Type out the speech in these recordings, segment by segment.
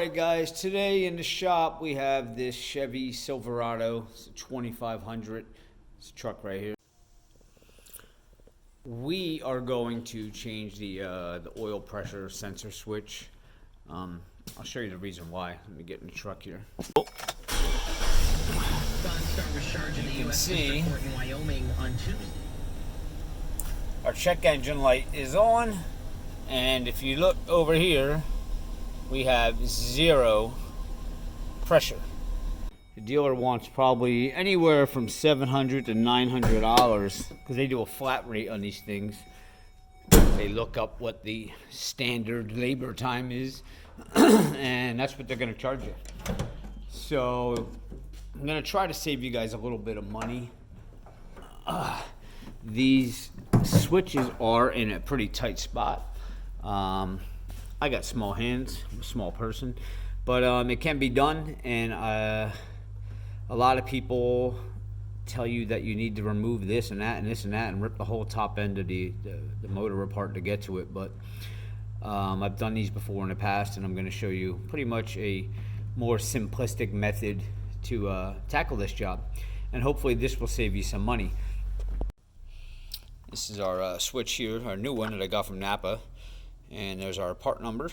Alright guys, today in the shop we have this Chevy Silverado. It's a 2500. It's a truck right here. We are going to change the oil pressure sensor switch. I'll show you the reason why. Let me get in the truck here. You can see our check engine light is on, and if you look over here, we have 0 pressure. The dealer wants probably anywhere from $700 to $900 because they do a flat rate on these things. They look up what the standard labor time is, and that's what they're going to charge you. So I'm going to try to save you guys a little bit of money. These switches are in a pretty tight spot. I got small hands, I'm a small person, but it can be done, and a lot of people tell you that you need to remove this and that and this and that and rip the whole top end of the motor apart to get to it, but I've done these before in the past, and I'm going to show you pretty much a more simplistic method to tackle this job, and hopefully this will save you some money. This is our switch here, our new one that I got from Napa. And there's our part number,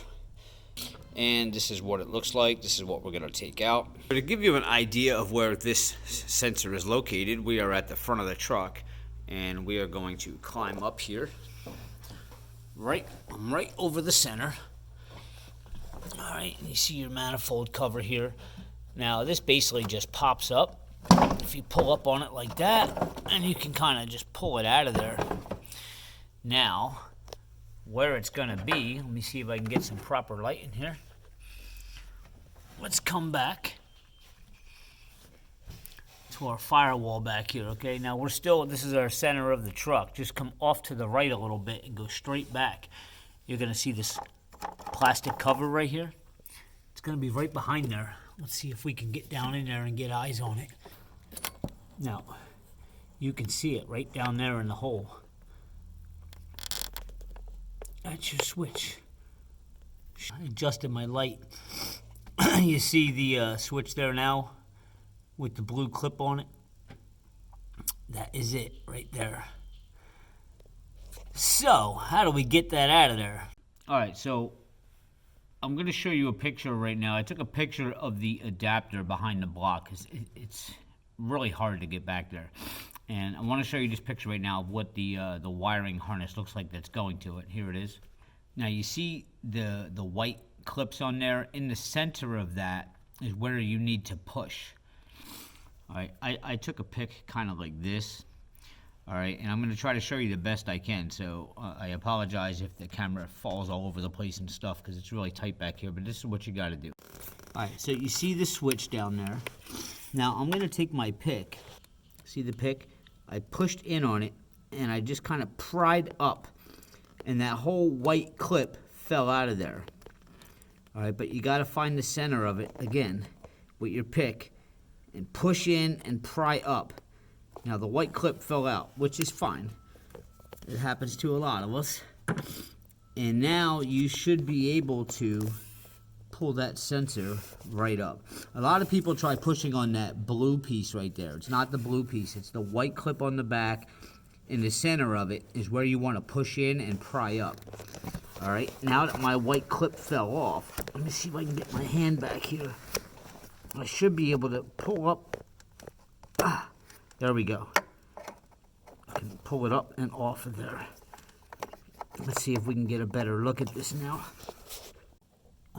and this is what it looks like. This is what we're going to take out. To give you an idea of where this sensor is located, we are at the front of the truck, and we are going to climb up here. I'm right over the center. All right, and you see your manifold cover here. Now this basically just pops up. If you pull up on it like that, and you can kind of just pull it out of there. Now, where it's going to be, let me see if I can get some proper light in here. Let's come back to our firewall back here, okay? Now this is our center of the truck. Just come off to the right a little bit and go straight back. You're going to see this plastic cover right here. It's going to be right behind there. Let's see if we can get down in there and get eyes on it. Now, you can see it right down there in the hole. That's your switch. I adjusted my light. You see the switch there now with the blue clip on it? That is it right there. So, how do we get that out of there? Alright, so I'm going to show you a picture right now. I took a picture of the adapter behind the block because it's really hard to get back there. And I want to show you this picture right now of what the wiring harness looks like that's going to it. Here it is. Now you see the white clips on there. In the center of that is where you need to push. All right, I took a pic kind of like this. All right, and I'm going to try to show you the best I can. So I apologize if the camera falls all over the place and stuff because it's really tight back here, but this is what you got to do. All right, so you see the switch down there. Now I'm going to take my pick. See the pick? I pushed in on it, and I just kind of pried up, and that whole white clip fell out of there. All right, but you got to find the center of it, again, with your pick, and push in and pry up. Now, the white clip fell out, which is fine. It happens to a lot of us. And now you should be able to pull that sensor right up. A lot of people try pushing on that blue piece right there. It's not the blue piece, it's the white clip on the back. In the center of it is where you want to push in and pry up. All right, now that my white clip fell off, let me see if I can get my hand back here. I should be able to pull up. There we go. I can pull it up and off of there. Let's see if we can get a better look at this now.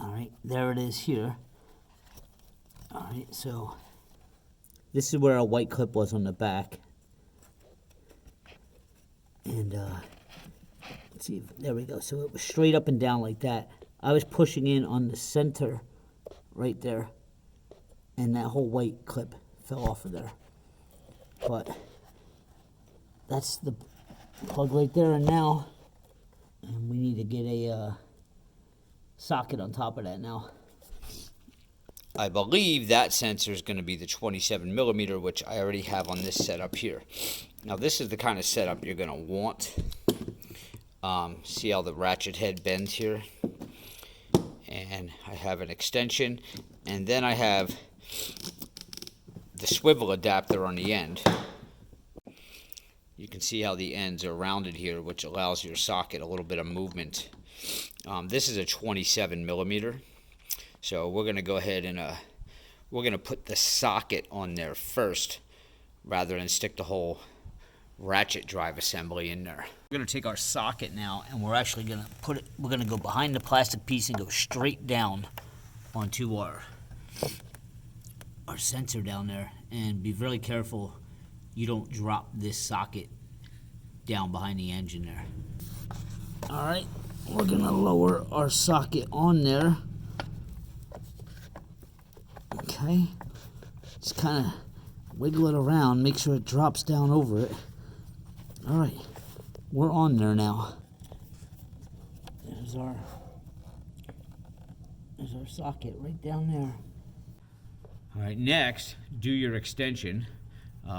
All right, there it is here. All right, so this is where our white clip was on the back. And let's see, there we go. So it was straight up and down like that. I was pushing in on the center right there, and that whole white clip fell off of there. But that's the plug right there, and now we need to get a socket on top of that now. I believe that sensor is going to be the 27 millimeter, which I already have on this setup here. Now this is the kind of setup you're going to want. See how the ratchet head bends here? and I have an extension, and then I have the swivel adapter on the end. You can see how the ends are rounded here, which allows your socket a little bit of movement. This is a 27 millimeter, so we're going to go ahead and we're going to put the socket on there first rather than stick the whole ratchet drive assembly in there. We're going to take our socket now, and we're actually going to put it, we're going to go behind the plastic piece and go straight down onto our sensor down there, and be very careful you don't drop this socket down behind the engine there. All right, we're going to lower our socket on there. Okay, just kind of wiggle it around, make sure it drops down over it. All right, we're on there now. There's our socket right down there. All right, next, do your extension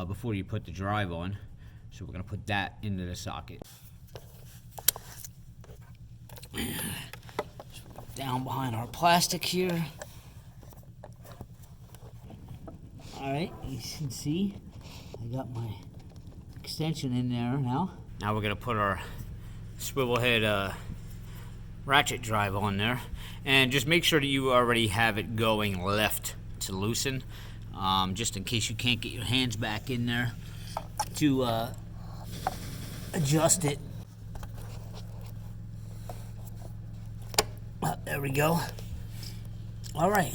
before you put the drive on. So we're going to put that into the socket. Down behind our plastic here. All right, you can see I got my extension in there now. Now we're going to put our swivel head ratchet drive on there. And just make sure that you already have it going left to loosen, just in case you can't get your hands back in there to adjust it. There we go. All right,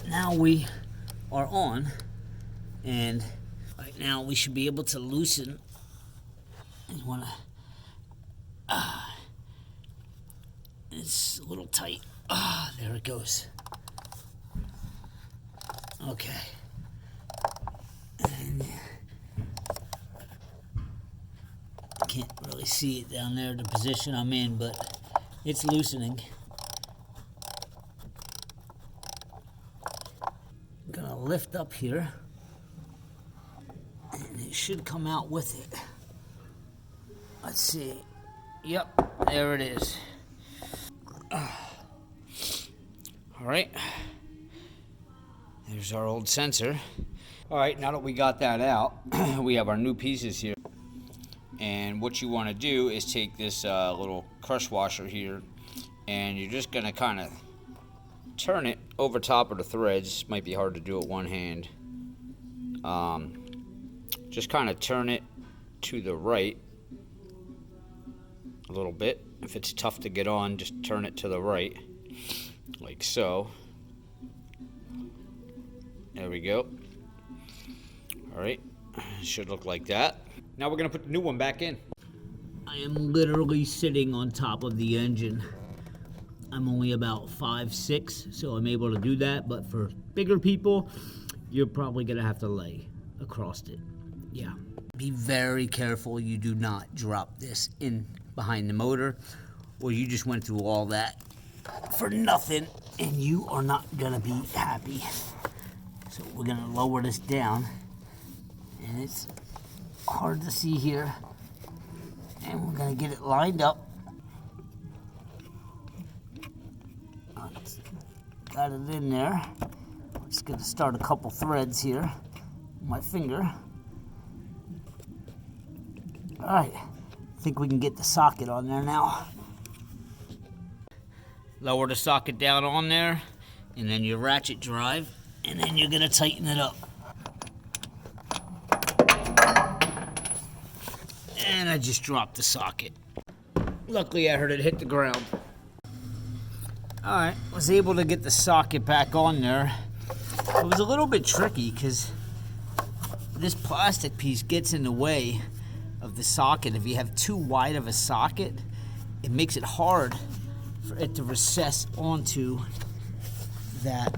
now we are on, and right now we should be able to loosen. You want to, it's a little tight. There it goes. Okay. And can't really see it down there, the position I'm in, but it's loosening. I'm gonna lift up here, and it should come out with it. Let's see. Yep, there it is. All right. There's our old sensor. All right, now that we got that out, we have our new pieces here. And what you want to do is take this little crush washer here, and you're just going to kind of turn it over top of the threads. Might be hard to do it one hand. Just kind of turn it to the right a little bit. If it's tough to get on, just turn it to the right, like so. There we go. All right, should look like that. Now we're gonna put the new one back in. I am literally sitting on top of the engine. I'm only about 5'6", so I'm able to do that, but for bigger people, you're probably gonna have to lay across it. Yeah. Be very careful you do not drop this in behind the motor, or you just went through all that for nothing, and you are not gonna be happy. So we're gonna lower this down, and it's hard to see here, and we're gonna get it lined up. Got it in there. I'm just gonna start a couple threads here with my finger. All right, I think we can get the socket on there now. Lower the socket down on there, and then your ratchet drive, and then you're gonna tighten it up. And I just dropped the socket. Luckily I heard it hit the ground. All right, was able to get the socket back on there. It was a little bit tricky because this plastic piece gets in the way of the socket. If you have too wide of a socket, it makes it hard for it to recess onto that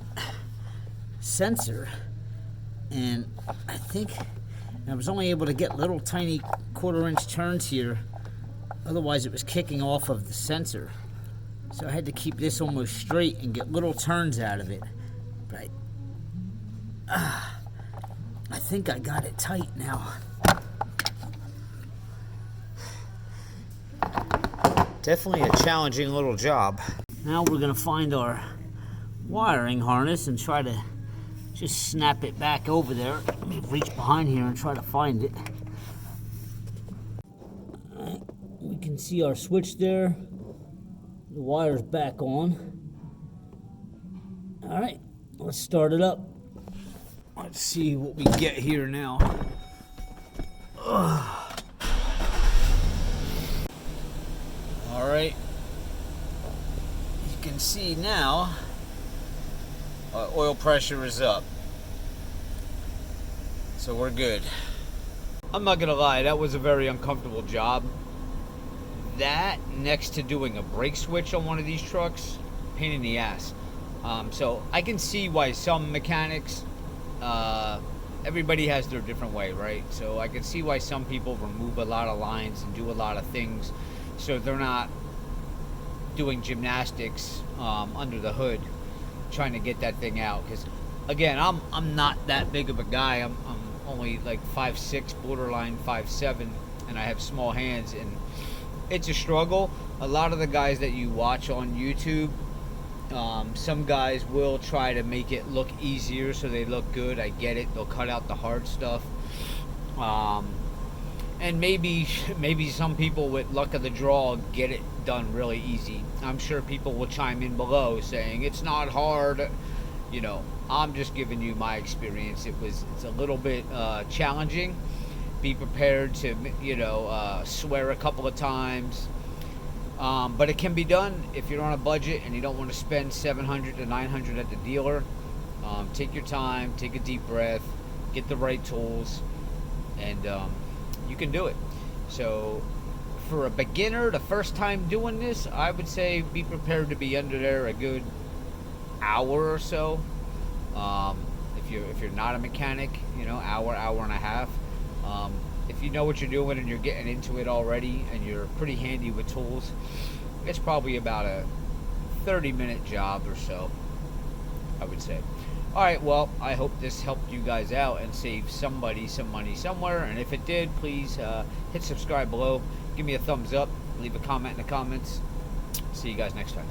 sensor. And I think I was only able to get little tiny 1/4-inch turns here. Otherwise it was kicking off of the sensor. So I had to keep this almost straight and get little turns out of it. But I think I got it tight now. Definitely a challenging little job. Now we're gonna find our wiring harness and try to just snap it back over there. Let me reach behind here and try to find it. All right, we can see our switch there. The wire's back on. All right, let's start it up. Let's see what we get here now. Ugh. All right, you can see now our oil pressure is up, so we're good. I'm not gonna lie, that was a very uncomfortable job. That, next to doing a brake switch on one of these trucks, pain in the ass. So I can see why some mechanics, everybody has their different way, right? So I can see why some people remove a lot of lines and do a lot of things so they're not doing gymnastics under the hood trying to get that thing out. Because again, I'm not that big of a guy. I'm only like 5'6", borderline 5'7", and I have small hands, and it's a struggle. A lot of the guys that you watch on YouTube, some guys will try to make it look easier so they look good. I get it. They'll cut out the hard stuff. And maybe some people with luck of the draw get it done really easy. I'm sure people will chime in below saying it's not hard. You know, I'm just giving you my experience. It's a little bit challenging. Be prepared to, swear a couple of times. But it can be done if you're on a budget and you don't want to spend $700 to $900 at the dealer. Take your time, take a deep breath, get the right tools, and you can do it. So for a beginner, the first time doing this, I would say be prepared to be under there a good hour or so. If you're not a mechanic, hour and a half. If you know what you're doing and you're getting into it already and you're pretty handy with tools, it's probably about a 30-minute job or so, I would say. All right, well, I hope this helped you guys out and save somebody some money somewhere. And if it did, please hit subscribe below. Give me a thumbs up. Leave a comment in the comments. See you guys next time.